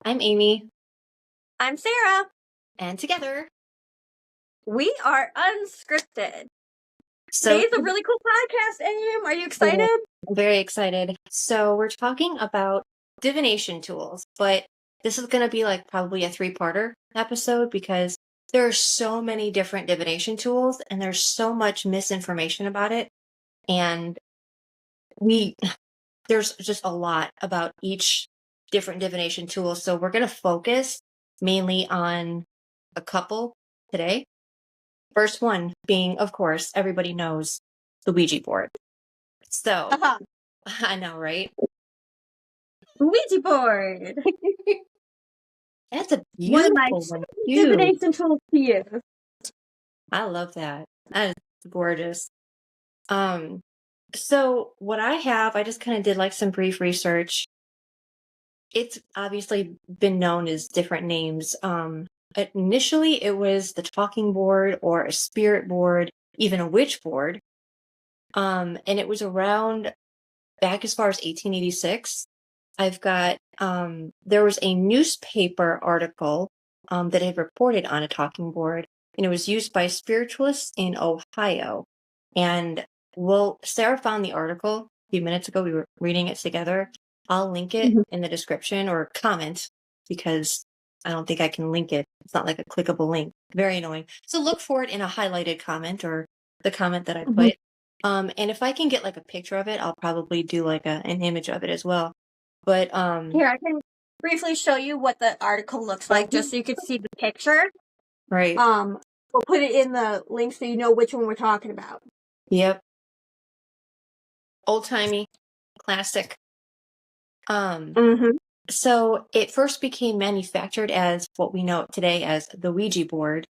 I'm Amy, I'm Sarah. and together. We are unscripted. So Today's a really cool podcast, Aim. Are you excited? I'm very excited. So we're talking about divination tools, but this is going to be like probably a three-parter episode because there are so many different divination tools and there's so much misinformation about it. And we there's just a lot about each different divination tool. So we're going to focus mainly on a couple today. First one being, of course, everybody knows the Ouija board. So, I know, right? Ouija board. That's a One of my beautiful one. divination tools to use. I love that. That is gorgeous. So what I have, I just kind of did like some brief research. It's obviously been known as different names. Initially it was the talking board or a spirit board, even a witch board. And it was around back as far as 1886. I've got there was a newspaper article that had reported on a talking board, and it was used by spiritualists in Ohio. And well, Sarah found the article a few minutes ago. We were reading it together. I'll link it in the description or comment because I don't think I can link it. It's not like a clickable link. Very annoying. So look for it in a highlighted comment or the comment that I put. And if I can get like a picture of it, I'll probably do like an image of it as well. But Here, I can briefly show you what the article looks like, just so you can see the picture. Right. We'll put it in the link so you know which one we're talking about. Yep. Old-timey, classic. So it first became manufactured as what we know today as the Ouija board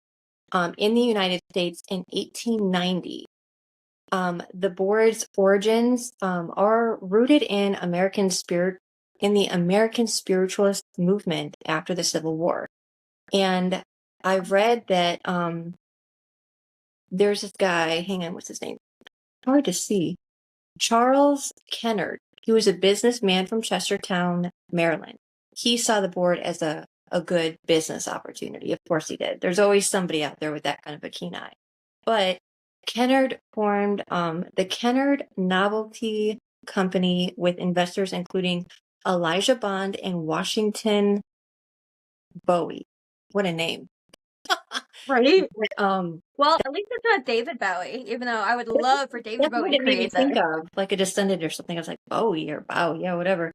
in the United States in 1890. The board's origins are rooted in the American spiritualist movement after the Civil War. And I read that there's this guy, hang on, what's his name? Hard to see. Charles Kennard. He was a businessman from Chestertown, Maryland. He saw the board as a good business opportunity. Of course he did. There's always somebody out there with that kind of a keen eye. But Kennard formed the Kennard Novelty Company with investors including Elijah Bond and Washington Bowie. What a name. Right? Um, Well, at least it's not David Bowie, even though I would love for David That's Bowie what to it made me create that. think of, like a descendant or something. I was like, Bowie or Bow, yeah, whatever.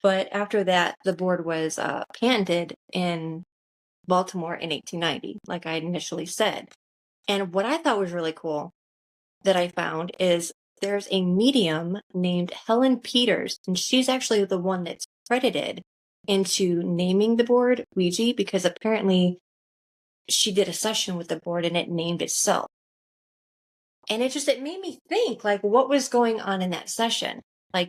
But after that, the board was patented in Baltimore in 1890, like I initially said. And what I thought was really cool that I found is there's a medium named Helen Peters, and she's actually the one that's credited into naming the board Ouija because apparently she did a session with the board and it named itself. And it made me think, like, what was going on in that session? Like,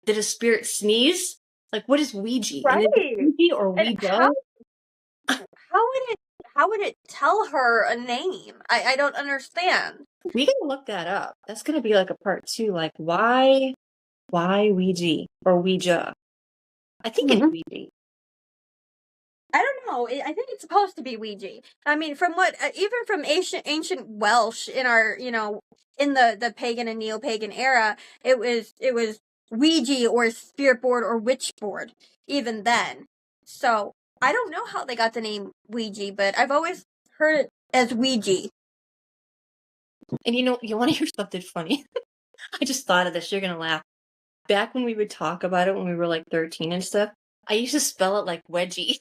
did a spirit sneeze? Like, what is Ouija? Right. And is it Ouija or And Ouija? how would it tell her a name? I don't understand. We can look that up. That's going to be like a part two. Like, why Ouija or Ouija? I think it's Ouija. I don't know. I think it's supposed to be Ouija. I mean, from what even from ancient Welsh in our in the pagan and neo-pagan era, it was Ouija or spirit board or witch board. Even then, so I don't know how they got the name Ouija, but I've always heard it as Ouija. And you want to hear something funny? I just thought of this. You're going to laugh. Back when we would talk about it when we were like 13 and stuff, I used to spell it like wedgie.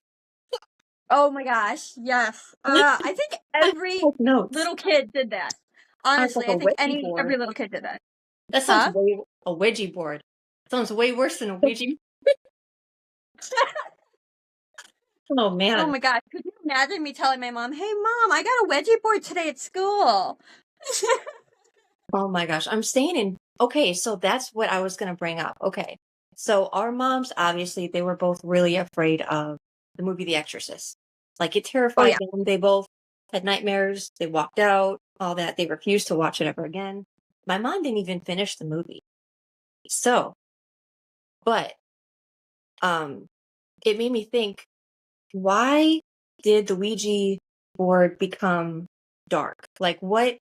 Oh my gosh, yes. I think every little kid did that. Honestly, I think every little kid did that. That sounds a wedgie board. Sounds way worse than a Ouija. Oh man. Oh my god, could you imagine me telling my mom, "Hey mom, I got a wedgie board today at school." Oh my gosh, I'm staying in. Okay, so that's what I was going to bring up. Okay. So our moms, obviously, they were both really afraid of the movie The Exorcist. Like it terrified them. They both had nightmares. They walked out, all that. They refused to watch it ever again. My mom didn't even finish the movie. So, but it made me think, why did the Ouija board become dark? Like, what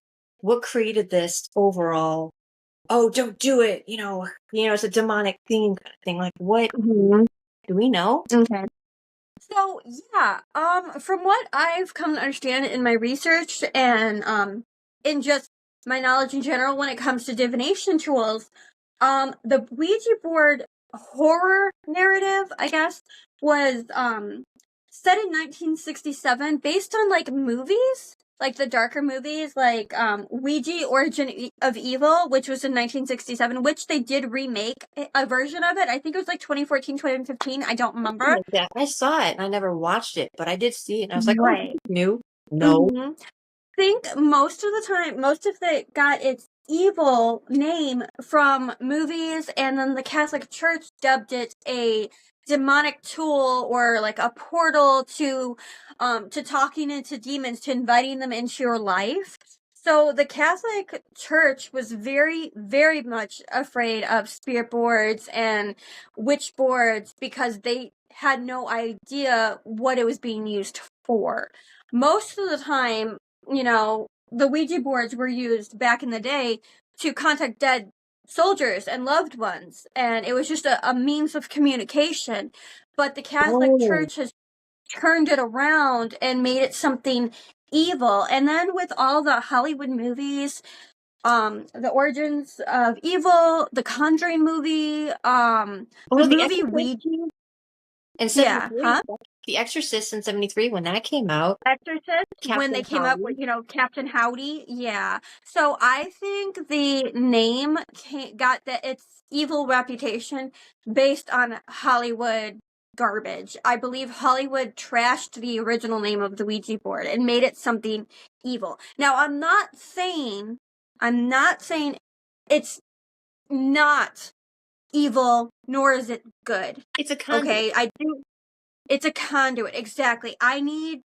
created this overall? Oh, don't do it. It's a demonic theme kind of thing. Like, what Mhm. do we know? Okay. So yeah, from what I've come to understand in my research and in just my knowledge in general when it comes to divination tools, the Ouija board horror narrative, I guess, was set in 1967 based on like movies, like the darker movies, like Ouija Origin of Evil, which was in 1967, which they did remake a version of it. I think it was like 2014, 2015. I don't remember. Like that. I saw it and I never watched it, but I did see it and I was like, oh, Right. new. No. Mhm. Think most of the time, most of it got its evil name from movies, and then the Catholic Church dubbed it a demonic tool or like a portal to talking into demons, to inviting them into your life. So the Catholic Church was very, very much afraid of spirit boards and witch boards because they had no idea what it was being used for. Most of the time, the Ouija boards were used back in the day to contact dead soldiers and loved ones, and it was just a means of communication. But the Catholic Oh, Church has turned it around and made it something evil. And then with all the Hollywood movies, the Origins of Evil, the Conjuring movie, the the movie Exorcist Ouija. in Yeah, 73. huh? The Exorcist in 73 when that came out. Exorcist, when Captain they came up Howdy. with, Captain Howdy. Yeah. So I think the name got its evil reputation based on Hollywood garbage. I believe Hollywood trashed the original name of the Ouija board and made it something evil. Now, I'm not saying it's not evil, nor is it good. It's a conduit. Okay, I do. It's a conduit, exactly. I need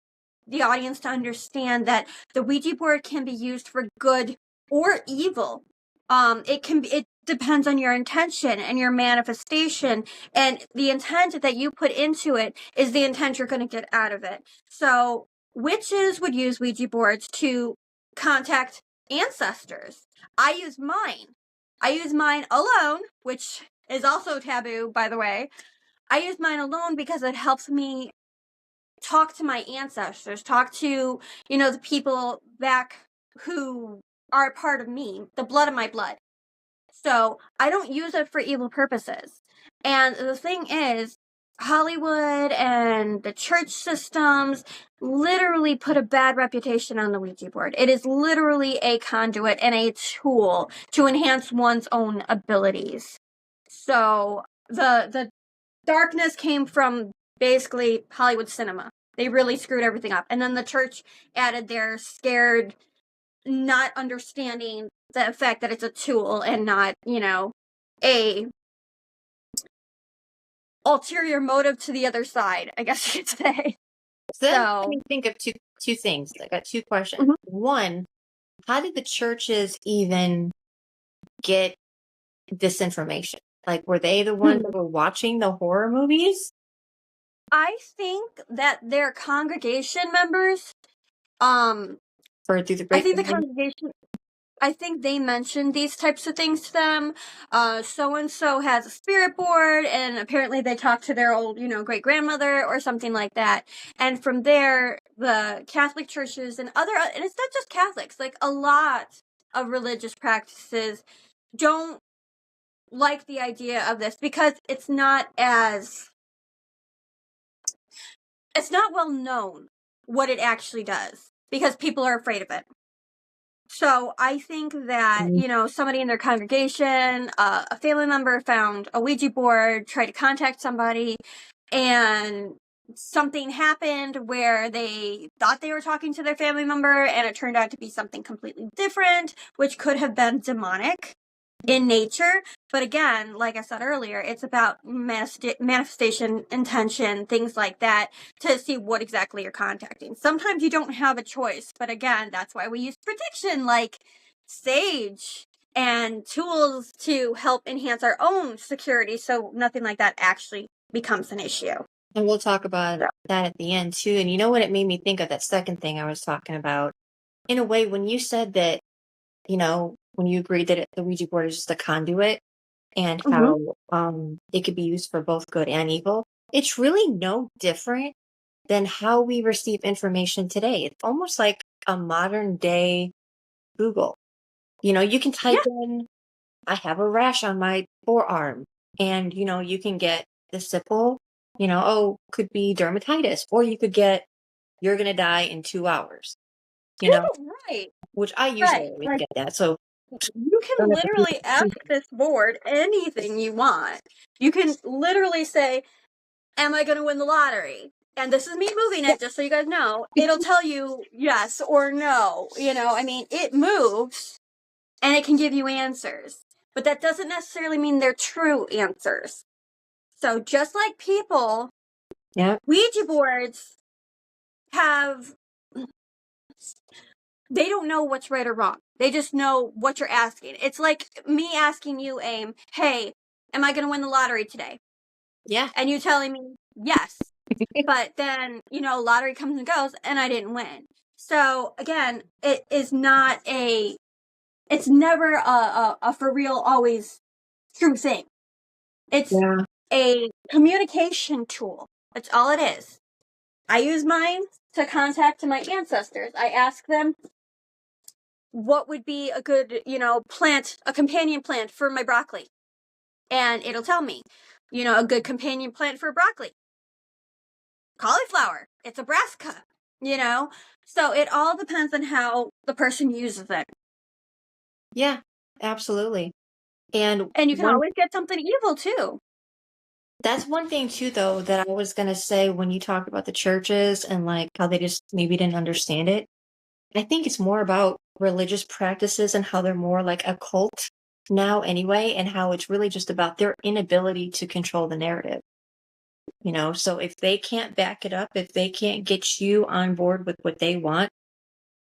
the audience to understand that the Ouija board can be used for good or evil. It depends on your intention and your manifestation, and the intent that you put into it is the intent you're going to get out of it. So witches would use Ouija boards to contact ancestors. I use mine. I use mine alone, which is also taboo, by the way. I use mine alone because it helps me talk to my ancestors, talk to, the people back who are a part of me, the blood of my blood. So I don't use it for evil purposes. And the thing is, Hollywood and the church systems literally put a bad reputation on the Ouija board. It is literally a conduit and a tool to enhance one's own abilities. So the darkness came from basically Hollywood cinema. They really screwed everything up. And then the church added their scared, not understanding the fact that it's a tool and not, a ulterior motive to the other side, I guess you could say. So that So, made me think of two things. I got two questions. Mhm. One, how did the churches even get this information? Like, were they the ones that were watching the horror movies? I think that their congregation members, um, Or through the I think the grapevine? congregation I think they mentioned these types of things to them. So and so has a spirit board, and apparently they talked to their old, great grandmother or something like that. And from there, the Catholic churches and and it's not just Catholics, like a lot of religious practices don't like the idea of this because it's not well known what it actually does because people are afraid of it. So I think that, somebody in their congregation, a family member found a Ouija board, tried to contact somebody, and something happened where they thought they were talking to their family member, and it turned out to be something completely different, which could have been demonic in nature. But again, like I said earlier, it's about manifestation, intention, things like that, to see what exactly you're contacting. Sometimes you don't have a choice, but again, that's why we use protection like Sage and tools to help enhance our own security so nothing like that actually becomes an issue. And we'll talk about So, that at the end too. And you know what it made me think of, that second thing I was talking about? In a way, when you said that, when you agreed that the Ouija board is just a conduit and mhm. how it could be used for both good and evil, it's really no different than how we receive information today. It's almost like a modern day Google. You can type Yeah, in, I have a rash on my forearm, and you can get the simple, oh, could be dermatitis, or you could get, you're going to die in 2 hours, you know, right, which I usually right. always Like get that. So you don't can have to be literally ask this board anything you want. You can literally say, am I going to win the lottery? And this is me moving it, just so you guys know. It'll tell you yes or no. I mean, it moves and it can give you answers. But that doesn't necessarily mean they're true answers. So just like people, yeah, Ouija boards have, they don't know what's right or wrong. They just know what you're asking. It's like me asking you, Aim, hey, am I going to win the lottery today? yeah, And you telling me yes. But then, lottery comes and goes and I didn't win. So again, it is not it's never a for real, always true thing. It's yeah, a communication tool. That's all it is. I use mine to contact my ancestors. I ask them what would be a good, plant, a companion plant for my broccoli. And it'll tell me, a good companion plant for broccoli. Cauliflower. It's a brassica, you know? So it all depends on how the person uses it. yeah, absolutely. And And you can one always get something evil too. that's one thing too, though, that I was gonna say when you talk about the churches and like how they just maybe didn't understand it. I think it's more about religious practices and how they're more like a cult now anyway, and how it's really just about their inability to control the narrative. So if they can't back it up, if they can't get you on board with what they want,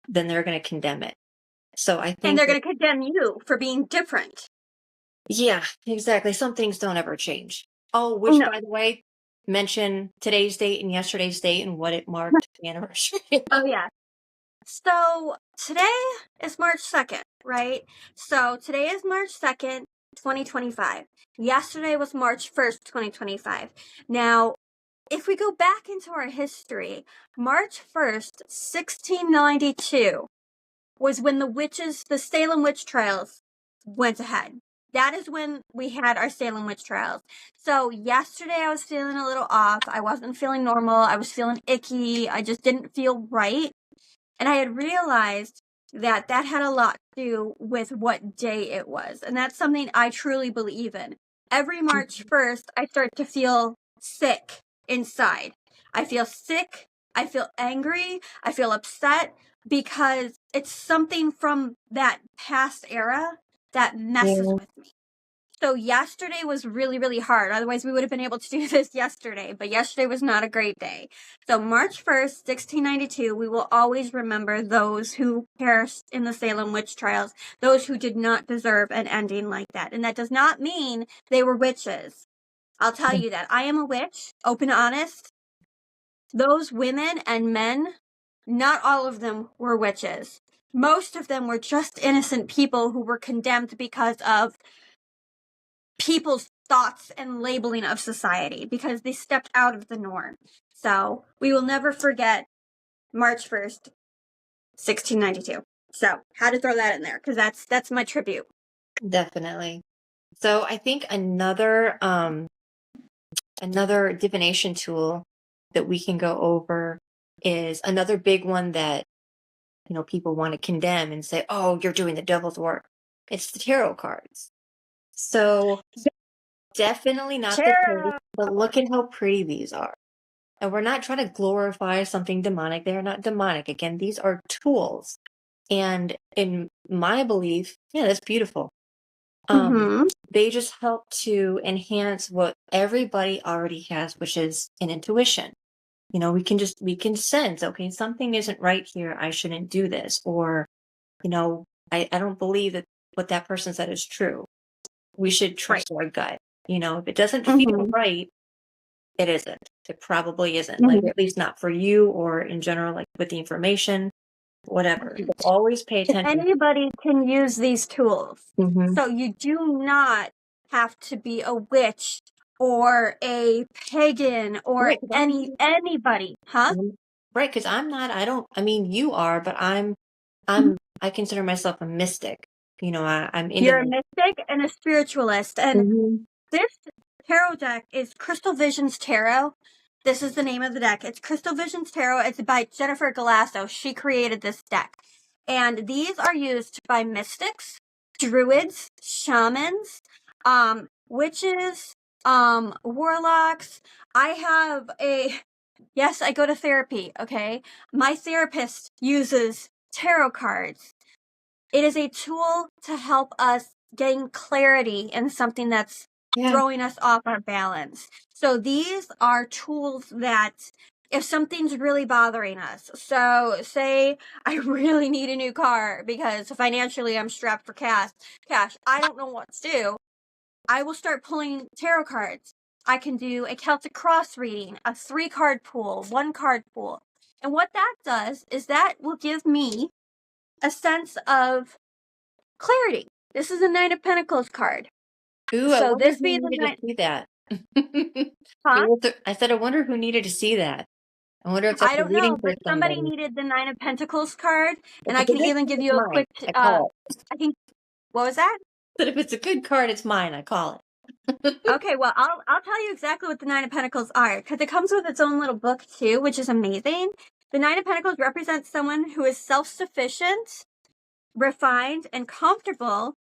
then they're going to condemn it. So I And think they're that, going to condemn you for being different. yeah, exactly. Some things don't ever change. Oh, which No. by the way, mention today's date and yesterday's date and what it marked the anniversary. Oh, yeah. So today is March 2nd, right? So today is March 2nd, 2025. Yesterday was March 1st, 2025. Now, if we go back into our history, March 1st, 1692 was when the Salem witch trials went ahead. That is when we had our Salem witch trials. So yesterday I was feeling a little off. I wasn't feeling normal. I was feeling icky. I just didn't feel right. And I had realized that that had a lot to do with what day it was. And that's something I truly believe in. Every March 1st, I start to feel sick inside. I feel sick. I feel angry. I feel upset because it's something from that past era that messes Yeah, with me. So yesterday was really, really hard. Otherwise, we would have been able to do this yesterday. But yesterday was not a great day. So March 1st, 1692, we will always remember those who perished in the Salem witch trials, those who did not deserve an ending like that. And that does not mean they were witches. I'll tell you that. I am a witch, open and honest. Those women and men, not all of them were witches. Most of them were just innocent people who were condemned because of people's thoughts and labeling of society because they stepped out of the norm. So we will never forget March 1st, 1692. So had to throw that in there because that's my tribute. definitely. So I think another divination tool that we can go over is another big one that people want to condemn and say, "Oh, you're doing the devil's work." It's the tarot cards. So definitely not the pretty, Tarot. but look at how pretty these are. And we're not trying to glorify something demonic. They are not demonic. Again, these are tools. And in my belief, yeah, that's beautiful. Um, Mm-hmm. they just help to enhance what everybody already has, which is an intuition. We can sense, okay, something isn't right here. I shouldn't do this. Or, I don't believe that what that person said is true. We should Right. trust our gut. If it doesn't feel Mm-hmm. right, it isn't. it probably isn't. Like, at least not for you or in general, like with the information, whatever. So always pay attention. Anybody can use these tools. Mhm. So you do not have to be a witch or a pagan or Right, 'cause anybody, huh? right, because I'm not. I mean, you are, but I consider myself a mystic. I'm into You're a the. mystic and a spiritualist. And Mhm. this tarot deck is Crystal Visions Tarot. This is the name of the deck. It's Crystal Visions Tarot. It's by Jennifer Galasso. She created this deck. And these are used by mystics, druids, shamans, witches, warlocks. I have yes, I go to therapy, okay? My therapist uses tarot cards. It is a tool to help us gain clarity in something that's Yeah. throwing us off our balance. So these are tools that if something's really bothering us, so say I really need a new car because financially I'm strapped for cash, I don't know what to do. I will start pulling tarot cards. I can do a Celtic cross reading, a 3-card pool, 1-card pool. And what that does is that will give me a sense of clarity. This is a Nine of Pentacles card. Ooh, I So wonder this who being the needed to nine, see that. huh? I said, I wonder who needed to see that. I wonder if that's I a don't reading know, for but somebody somebody. needed the Nine of Pentacles card, and If I it's a can good even card, give it's you a mine. quick. I call it. I think what was that? But if it's a good card, it's mine. I call it. Okay, well I'll tell you exactly what the Nine of Pentacles are because it comes with its own little book too, which is amazing. The Nine of Pentacles represents someone who is self-sufficient, refined, and comfortable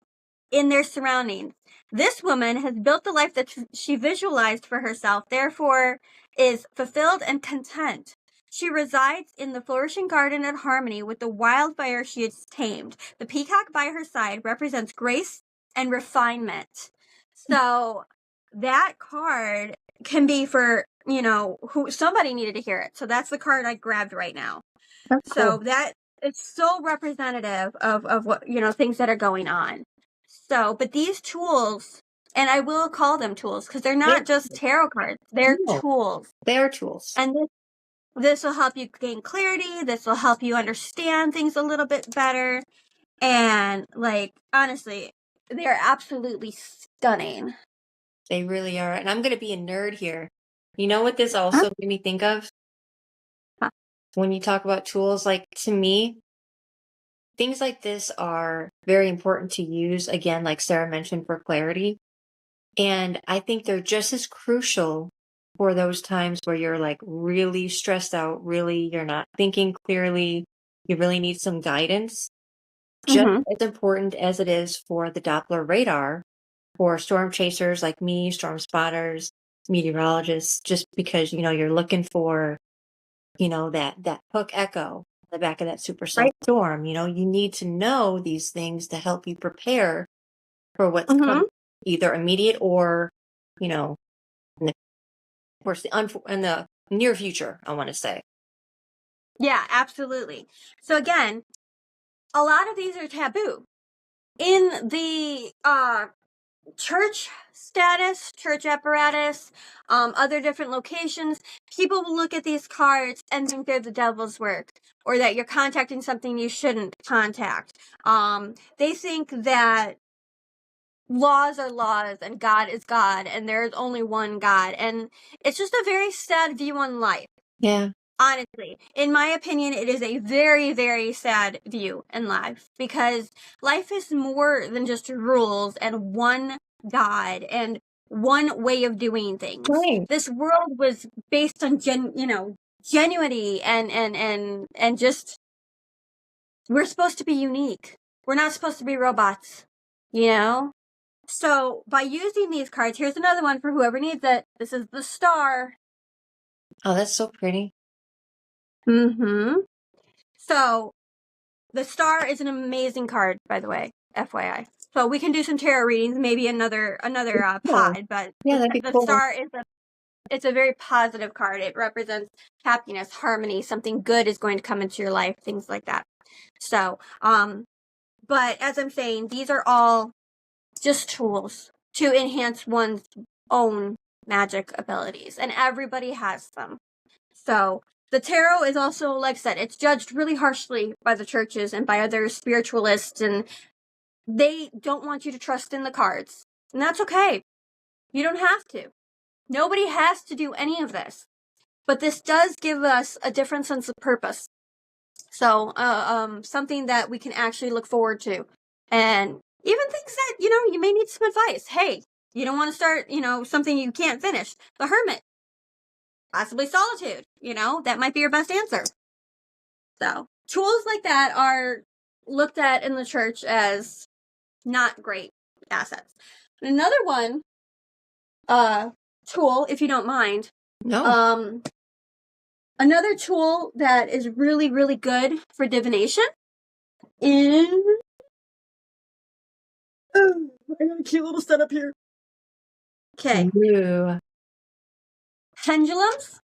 in their surroundings. This woman has built the life that she visualized for herself, therefore is fulfilled and content. She resides in the flourishing garden at harmony with the wildfire she has tamed. The peacock by her side represents grace and refinement. So that card can be for, who somebody needed to hear it. So that's the card I grabbed right now. That's So cool. that it's so representative of what, things that are going on. So, but these tools, and I will call them tools because they're They, not just tarot cards, they're no, tools. they are tools. And this will help you gain clarity. This will help you understand things a little bit better. And like, honestly, they are absolutely stunning. They really are. And I'm going to be a nerd here. You know what this also made me think of? Huh? When you talk about tools, like to me, things like this are very important to use, again, like Sarah mentioned, for clarity. And I think they're just as crucial for those times where you're like really stressed out, really, you're not thinking clearly, you really need some guidance. Just Mm-hmm. as important as it is for the Doppler radar for storm chasers like me, storm spotters, meteorologists, just because, you're looking for, that hook echo in the back of that supercell Right? storm. You need to know these things to help you prepare for what's Mm-hmm. coming, either immediate or, you know, in the, of course, in the near future, I want to say. Yeah, absolutely. So again, a lot of these are taboo. In the church status, church apparatus, other different locations, people will look at these cards and think they're the devil's work or that you're contacting something you shouldn't contact. They think that laws are laws and God is God and there's only one God. And it's just a very sad view on life. Yeah. Honestly, in my opinion, it is a very, very sad view in life because life is more than just rules and one God and one way of doing things. Right. This world was based on genuinity and just we're supposed to be unique. We're not supposed to be robots, you know? So by using these cards, here's another one for whoever needs it. This is the star. Oh, that's so pretty. Mm-hmm. So the star is an amazing card, by the way, FYI. So we can do some tarot readings, maybe another Cool. pod. But Yeah, that'd be the cool. star it's a very positive card. It represents happiness, harmony, something good is going to come into your life, things like that. So, but as I'm saying, these are all just tools to enhance one's own magic abilities, and everybody has them. So the tarot is also, like I said, it's judged really harshly by the churches and by other spiritualists, and they don't want you to trust in the cards. And that's okay. You don't have to. Nobody has to do any of this. But this does give us a different sense of purpose. So, something that we can actually look forward to. And even things that, you may need some advice. Hey, you don't want to start, something you can't finish. The Hermit. Possibly solitude. That might be your best answer. So, tools like that are looked at in the church as not great assets. Another one, tool, if you don't mind. No. Another tool that is really, really good for divination is... Oh, I got a cute little setup here. Okay. Ooh. Pendulums.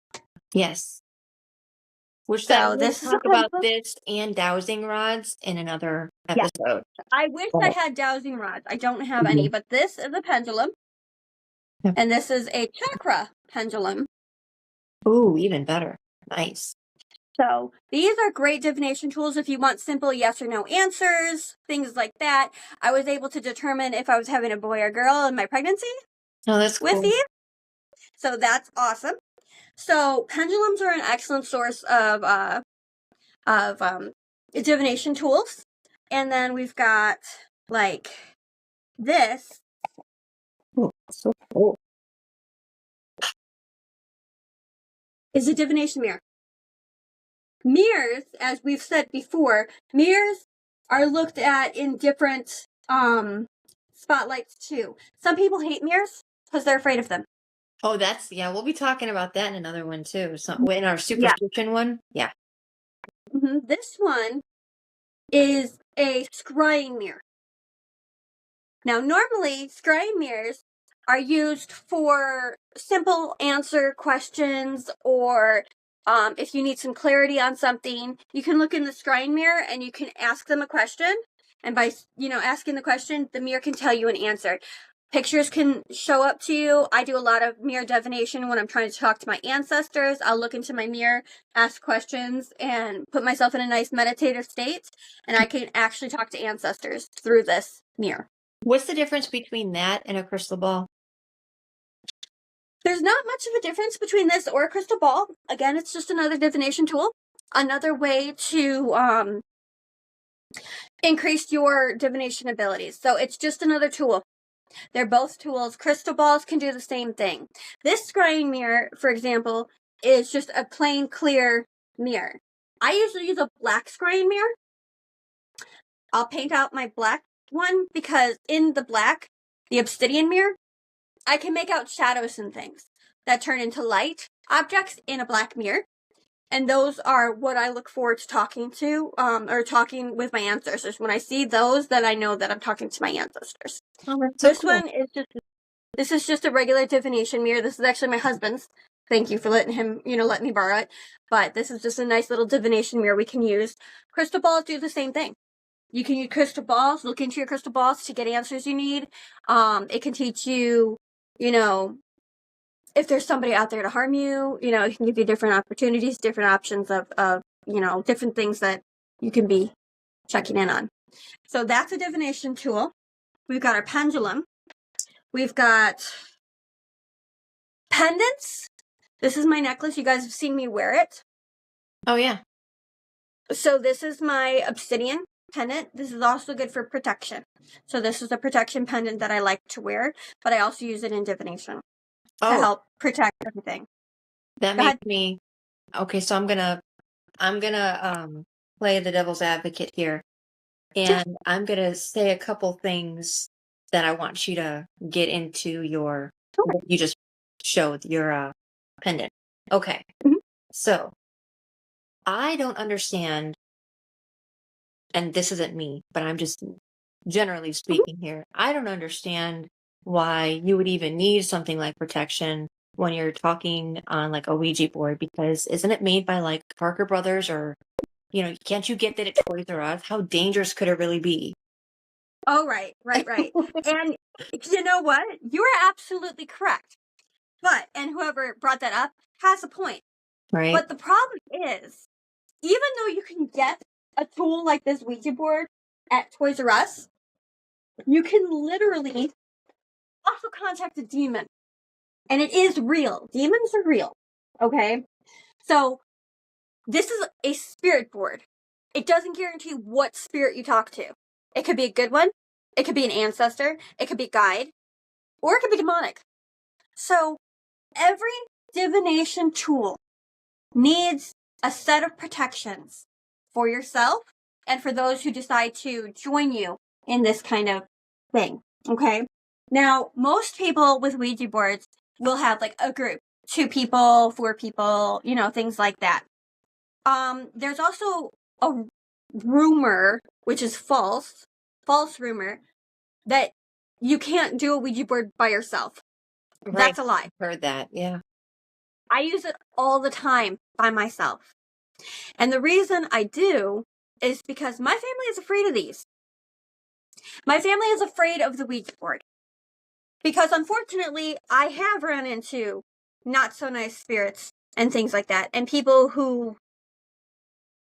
Yes. Which So we'll this is talk about this and dowsing rods in another episode. I wish I had dowsing rods. I don't have any, but this is a pendulum. Yep. And this is a chakra pendulum. Ooh, even better. Nice. So these are great divination tools if you want simple yes or no answers, things like that. I was able to determine if I was having a boy or girl in my pregnancy. Oh, that's with cool. these. So that's awesome. So pendulums are an excellent source of divination tools. And then we've got like this. Oh, so cool. Is a divination mirror. Mirrors, as we've said before, mirrors are looked at in different spotlights too. Some people hate mirrors because they're afraid of them. Oh, we'll be talking about that in another one too. So in our superstition one. Yeah. Mm-hmm. This one is a scrying mirror. Now, normally, scrying mirrors are used for simple answer questions, or if you need some clarity on something, you can look in the scrying mirror and you can ask them a question. And by, asking the question, the mirror can tell you an answer. Pictures can show up to you. I do a lot of mirror divination when I'm trying to talk to my ancestors. I'll look into my mirror, ask questions, and put myself in a nice meditative state. And I can actually talk to ancestors through this mirror. What's the difference between that and a crystal ball? There's not much of a difference between this or a crystal ball. Again, it's just another divination tool. Another way to increase your divination abilities. So it's just another tool. They're both tools. Crystal balls can do the same thing. This scrying mirror, for example, is just a plain clear mirror. I usually use a black scrying mirror. I'll paint out my black one because in the black, the obsidian mirror, I can make out shadows and things that turn into light objects in a black mirror. And those are what I look forward to talking to, or talking with my ancestors. When I see those, then I know that I'm talking to my ancestors. Oh, that's so This cool. one is this is just a regular divination mirror. This is actually my husband's. Thank you for letting him, let me borrow it. But this is just a nice little divination mirror we can use. Crystal balls do the same thing. You can use crystal balls, look into your crystal balls to get answers you need. It can teach you, if there's somebody out there to harm you, it can give you different opportunities, different options of different things that you can be checking in on. So that's a divination tool. We've got our pendulum. We've got pendants. This is my necklace. You guys have seen me wear it. Oh, yeah. So this is my obsidian pendant. This is also good for protection. So this is a protection pendant that I like to wear, but I also use it in divination to help protect everything. That makes me... Okay, so I'm gonna play the devil's advocate here. And I'm gonna say a couple things that I want you to get into what you just showed, your pendant. Okay. Mhm. So I don't understand, and this isn't me, but I'm just generally speaking here. I don't understand why you would even need something like protection when you're talking on like a Ouija board, because isn't it made by like Parker Brothers, or can't you get that at Toys R Us? How dangerous could it really be? Oh, right. And you know what? You are absolutely correct. and whoever brought that up has a point. Right. But the problem is, even though you can get a tool like this Ouija board at Toys R Us, you can literally also contact a demon. And it is real. Demons are real. Okay? So, this is a spirit board. It doesn't guarantee what spirit you talk to. It could be a good one. It could be an ancestor. It could be a guide. Or it could be demonic. So, every divination tool needs a set of protections for yourself and for those who decide to join you in this kind of thing. Okay? Now, most people with Ouija boards will have like a group, 2 people, 4 people, things like that. There's also a rumor, which is false rumor, that you can't do a Ouija board by yourself. Right. That's a lie. I've heard that, yeah. I use it all the time by myself. And the reason I do is because my family is afraid of these. My family is afraid of the Ouija board. Because unfortunately, I have run into not so nice spirits and things like that, and people who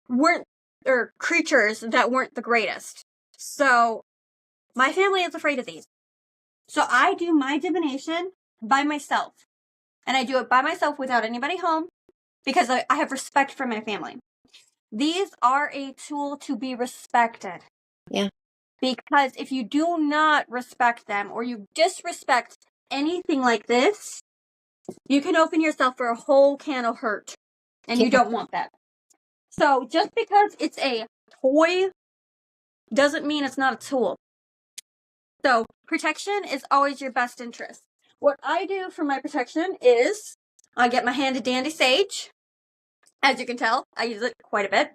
weren't, or creatures that weren't the greatest. So, my family is afraid of these. So I do my divination by myself. And I do it by myself without anybody home because I have respect for my family. These are a tool to be respected. Yeah. Because if you do not respect them or you disrespect anything like this, you can open yourself for a whole can of hurt. And you don't want that. So just because it's a toy doesn't mean it's not a tool. So protection is always your best interest. What I do for my protection is I get my handy dandy sage. As you can tell, I use it quite a bit.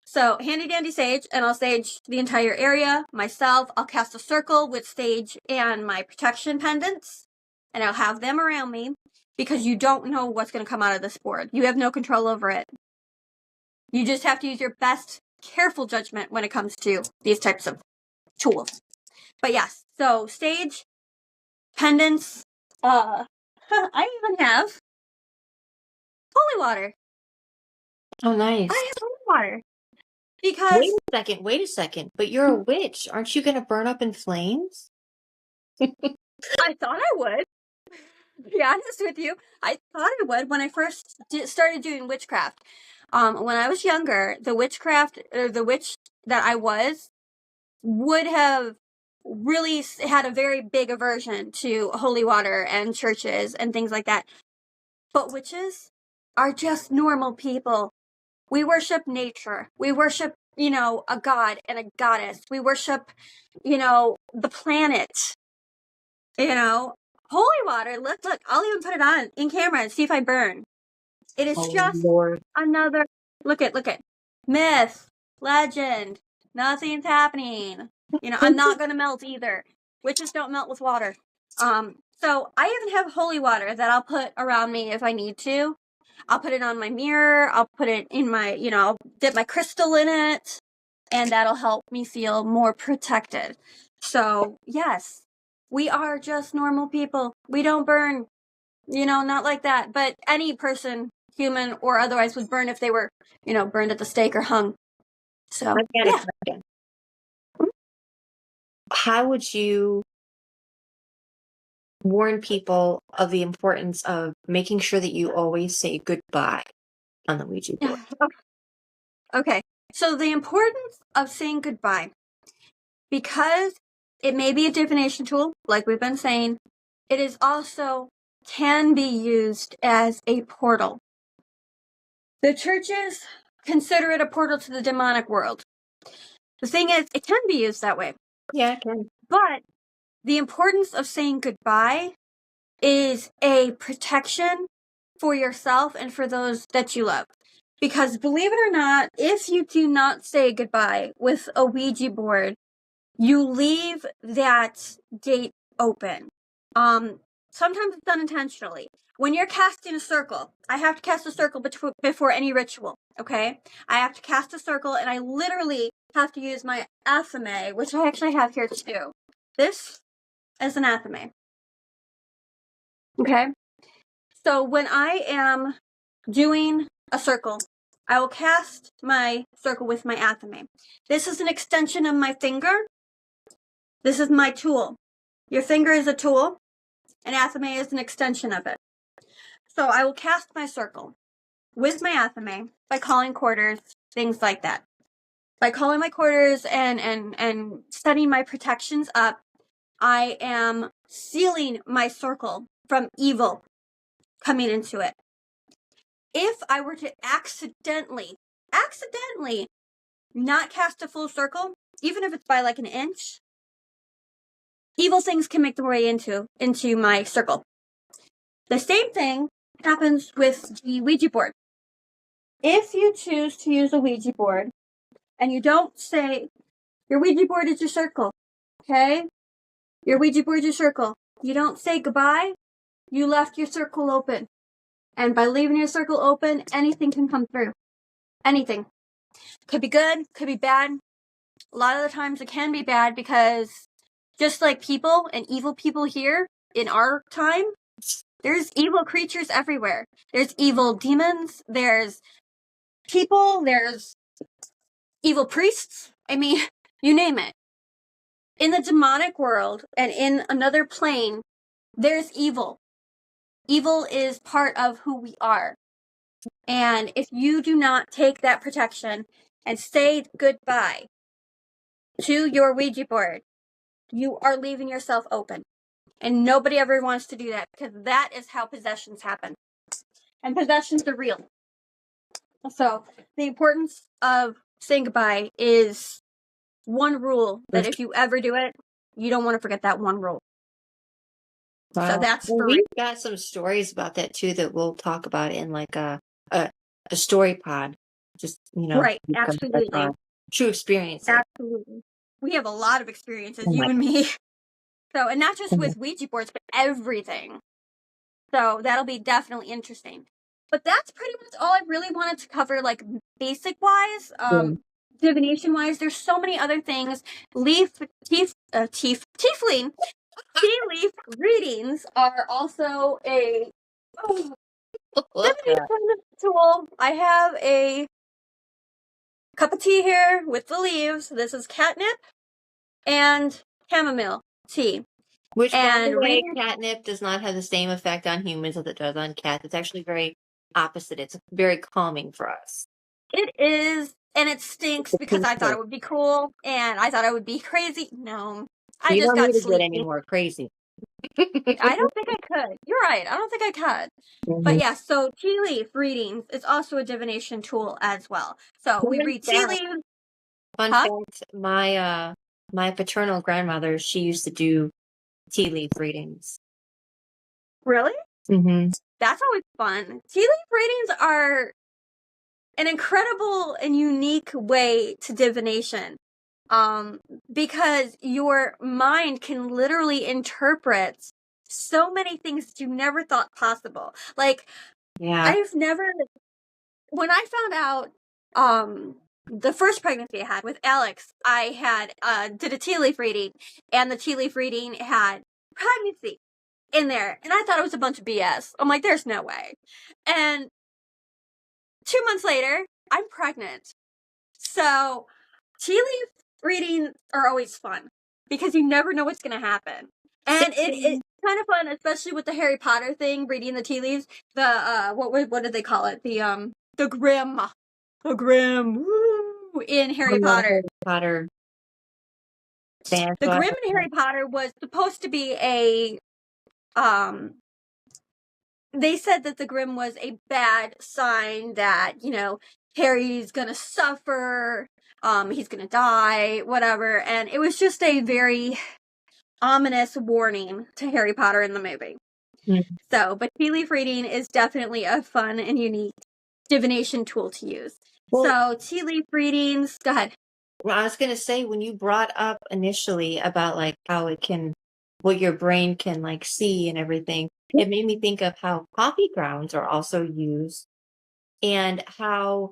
So handy dandy sage, and I'll sage the entire area myself. I'll cast a circle with sage and my protection pendants, and I'll have them around me because you don't know what's going to come out of this board. You have no control over it. You just have to use your best careful judgment when it comes to these types of tools. But yes, so sage, pendants, I even have holy water. Oh, nice. I have holy water. Because Wait a second. But you're a witch. Aren't you going to burn up in flames? I thought I would. To be honest with you, I thought I would when I first started doing witchcraft. When I was younger, the witch that I was would have really had a very big aversion to holy water and churches and things like that. But witches are just normal people. We worship nature. We worship, a god and a goddess. We worship, the planet. Holy water. Look, I'll even put it on in camera and see if I burn. It is just Lord. another, look at, myth, legend, nothing's happening. I'm not going to melt either. Witches don't melt with water. So I even have holy water that I'll put around me if I need to. I'll put it on my mirror. I'll put it in my, I'll dip my crystal in it, and that'll help me feel more protected. So, yes, we are just normal people. We don't burn, not like that. But any person, human or otherwise, would burn if they were, burned at the stake or hung. So, I get it. Yeah. How would you warn people of the importance of making sure that you always say goodbye on the Ouija board? Okay. So the importance of saying goodbye, because it may be a divination tool, like we've been saying, it is also can be used as a portal. The churches consider it a portal to the demonic world. The thing is, it can be used that way. Yeah, it can. But the importance of saying goodbye is a protection for yourself and for those that you love. Because believe it or not, if you do not say goodbye with a Ouija board, you leave that gate open. Sometimes it's unintentionally. When you're casting a circle, I have to cast a circle before any ritual, okay? I have to cast a circle, and I literally have to use my athame, which I actually have here too. This is an athame. Okay? So when I am doing a circle, I will cast my circle with my athame. This is an extension of my finger. This is my tool. Your finger is a tool, and athame is an extension of it. So I will cast my circle with my athame by calling quarters, things like that. By calling my quarters and setting my protections up, I am sealing my circle from evil coming into it. If I were to accidentally not cast a full circle, even if it's by like an inch, evil things can make their way into my circle. The same thing happens with the Ouija board. If you choose to use a Ouija board and you don't say, your Ouija board is your circle, okay? Your Ouija board is your circle. You don't say goodbye, you left your circle open. And by leaving your circle open, anything can come through. Anything. Could be good, could be bad. A lot of the times it can be bad because just like people and evil people here in our time, there's evil creatures everywhere. There's evil demons, there's people, there's evil priests. I mean, you name it. In the demonic world and in another plane, there's evil. Evil is part of who we are. And if you do not take that protection and say goodbye to your Ouija board, you are leaving yourself open. And nobody ever wants to do that because that is how possessions happen. And possessions are real. So the importance of saying goodbye is one rule that if you ever do it, you don't want to forget that one rule. Wow. So that's well, for we've got some stories about that too that we'll talk about in like a story pod. Just right, absolutely. True experiences. Absolutely. We have a lot of experiences, you and me. So, and not just with Ouija boards, but everything. So that'll be definitely interesting. But that's pretty much all I really wanted to cover, like basic wise, divination wise. There's so many other things. Tiefling, tea leaf readings are also a divination tool. I have a cup of tea here with the leaves. This is catnip and chamomile tea. Which, by the way, catnip does not have the same effect on humans as it does on cats. It's actually very opposite. It's very calming for us. It is, and it stinks because I thought it would be cool, and I thought I would be crazy. No, I just got sleepy. Get any more crazy. I don't think I could. You're right. I don't think I could. But yeah, so tea leaf readings is also a divination tool as well. So we read tea leaves. Fun fact, my paternal grandmother, she used to do tea leaf readings. Really? Mm-hmm. That's always fun. Tea leaf readings are an incredible and unique way to divination. Because your mind can literally interpret so many things that you never thought possible. Like, yeah, when I found out, the first pregnancy I had with Alex, I had, did a tea leaf reading, and the tea leaf reading had pregnancy in there, and I thought it was a bunch of BS. I'm like, there's no way. And 2 months later, I'm pregnant. So, tea leaf readings are always fun because you never know what's going to happen. And it's kind of fun, especially with the Harry Potter thing, reading the tea leaves. The, what did they call it? The Grim. The Grim. Woo, in Harry Potter. The Grim in Harry Potter was supposed to be they said that the Grim was a bad sign that, Harry's gonna suffer, he's gonna die, whatever, and it was just a very ominous warning to Harry Potter in the movie. Mm-hmm. So, but tea leaf reading is definitely a fun and unique divination tool to use. Well, so, tea leaf readings, go ahead. Well, I was gonna say, when you brought up initially about like how what your brain can like see and everything, it made me think of how coffee grounds are also used and how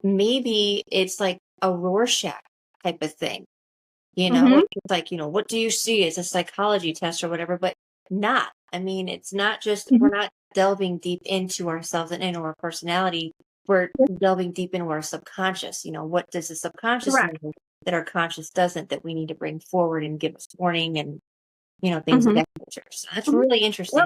maybe it's like a Rorschach type of thing. It's like, what do you see? It's a psychology test or whatever, but not. I mean, it's not just, we're not delving deep into ourselves and into our personality, we're delving deep into our subconscious. What does the subconscious Correct. know that our conscious doesn't, that we need to bring forward and give us warning and, things of Mhm. that nature. So that's Mhm. really Well, interesting.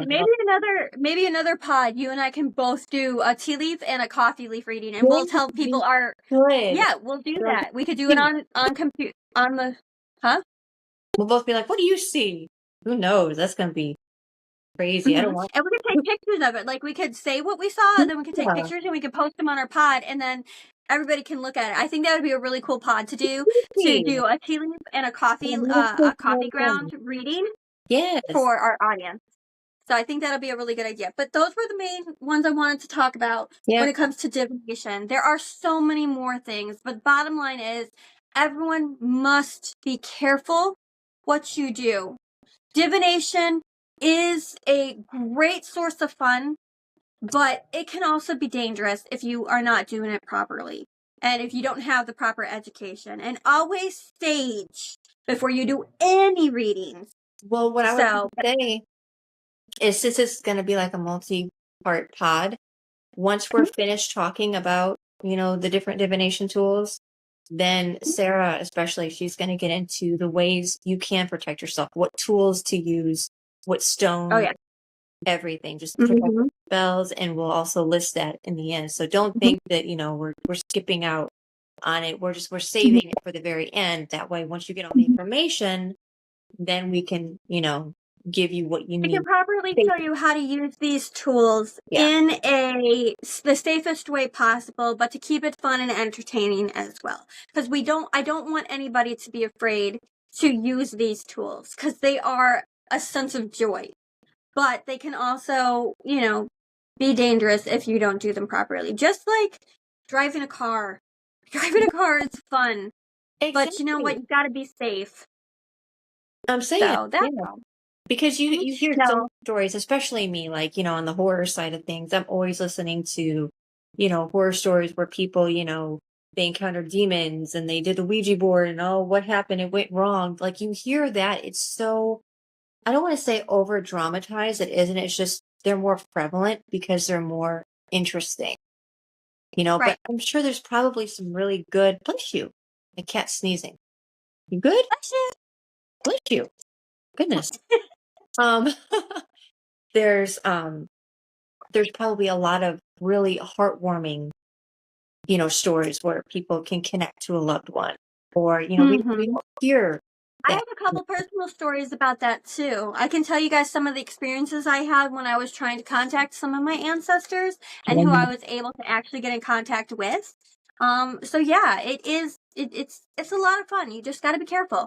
maybe another pod. You and I can both do a tea leaf and a coffee leaf reading, and we'll tell people our. Good. Yeah, we'll do Like, that. We could do it on compute on the. Huh? we'll both be like, what do you see? Who knows? That's going to be crazy. I don't want. And we could take pictures of it. Like we could say what we saw, and then we could take Yeah. pictures and we could post them on our pod, and then everybody can look at it. I think that would be a really cool pod to do. To do a tea leaf and a coffee ground reading Yes. for our audience. So I think that'll be a really good idea. But those were the main ones I wanted to talk about when it comes to divination. There are so many more things, but bottom line is everyone must be careful what you do. Divination is a great source of fun, but it can also be dangerous if you are not doing it properly and if you don't have the proper education. And always sage before you do any readings. Well, what I would say is, since it's going to be like a multi-part pod, once we're finished talking about, the different divination tools, then Sarah, especially, she's going to get into the ways you can protect yourself, what tools to use, what stone, everything, just protect spells, and we'll also list that in the end. So don't think that, we're skipping out on it. We're saving it for the very end. That way, once you get all the information, then we can, give you what you We need. can properly tell you how to use these tools in the safest way possible, but to keep it fun and entertaining as well. Because I don't want anybody to be afraid to use these tools because they are a sense of joy, but they can also, be dangerous if you don't do them properly. Just like driving a car. Driving a car is fun, but you know what? You got to be safe. I'm saying, So that's all. because you hear so many stories, especially me, like, on the horror side of things. I'm always listening to, horror stories where people, they encountered demons and they did the Ouija board and, oh, what happened? It went wrong. Like, you hear that. It's so, I don't want to say over dramatized. It isn't. It's just they're more prevalent because they're more interesting, but I'm sure there's probably some really good, bless you, the cat sneezing. You good? Bless you. Bless you. Goodness. Um, there's probably a lot of really heartwarming, stories where people can connect to a loved one, or, we don't hear I that. have a couple personal stories about that too. I can tell you guys some of the experiences I had when I was trying to contact some of my ancestors and who I was able to actually get in contact with. So yeah, it's a lot of fun. You just got to be careful,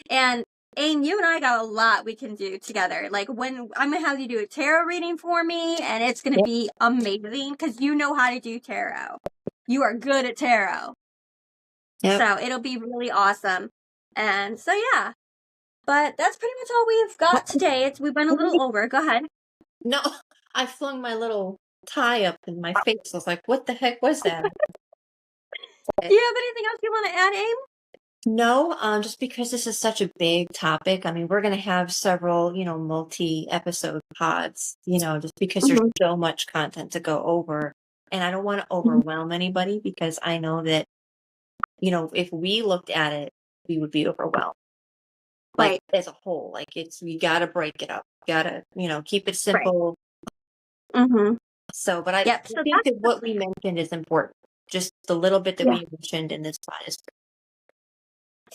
And Aim, you and I got a lot we can do together. Like when I'm gonna have you do a tarot reading for me, and it's gonna be amazing because you know how to do tarot. You are good at tarot. So it'll be really awesome. And so yeah. But that's pretty much all we've got today. We went a little over. Go ahead. No, I flung my little tie up in my face. I was like, what the heck was that? Do you have anything else you want to add, Aim? No, just because this is such a big topic. I mean, we're going to have several, multi-episode pods, just because there's so much content to go over. And I don't want to overwhelm anybody, because I know that, if we looked at it, we would be overwhelmed. Like, as a whole, like we got to break it up. Got to, keep it simple. So, but I think that what we mentioned is important. Just the little bit that we mentioned in this pod is.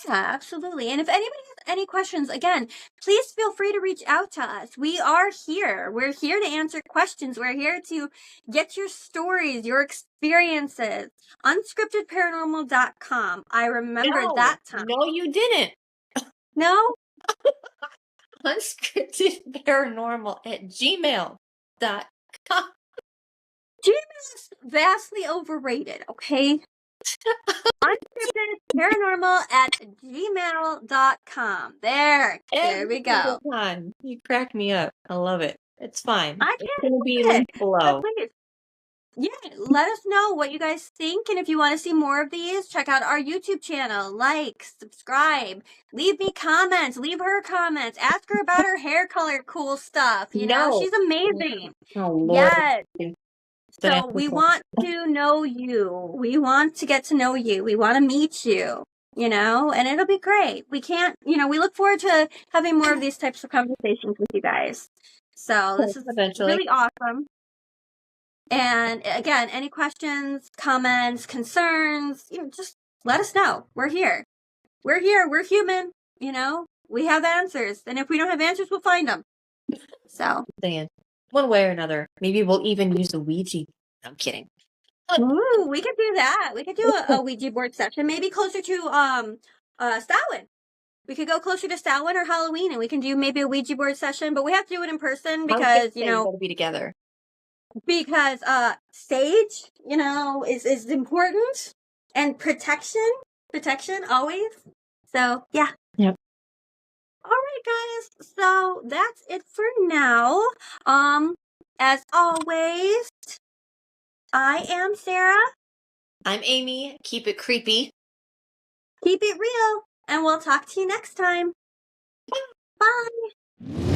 Yeah, absolutely. And if anybody has any questions, again, please feel free to reach out to us. We are here. We're here to answer questions. We're here to get your stories, your experiences. Unscriptedparanormal.com. I remember that time. No, you didn't. No? Unscriptedparanormal@gmail.com. Gmail is vastly overrated, okay? Unscriptedparanormal@gmail.com. There we go. Time. You cracked me up. I love it. It's fine. I It's can't going to be help linked it. below. Please. let us know what you guys think, and if you want to see more of these, check out our YouTube channel. Like, subscribe, leave me comments, leave her comments, ask her about her hair color, cool stuff. You know, she's amazing. Oh, Lord. Yes. So we want to know you. We want to get to know you. We want to meet you, you know, and it'll be great. We can't, you know, we look forward to having more of these types of conversations with you guys. So this is really awesome. And again, any questions, comments, concerns, you know, just let us know. We're here. We're here. We're human. You know, we have answers. And if we don't have answers, we'll find them. So, one way or another, maybe we'll even use the Ouija. I'm kidding. Ooh, we could do that. We could do a Ouija board session, maybe closer to Samhain. We could go closer to Samhain or Halloween, and we can do maybe a Ouija board session. But we have to do it in person because you know, we'll be together. Because sage, you know, is important, and protection always. So yeah. Yep. All right, guys. So that's it for now. As always, I am Sarah. I'm Amy. Keep it creepy. Keep it real, and we'll talk to you next time. Bye.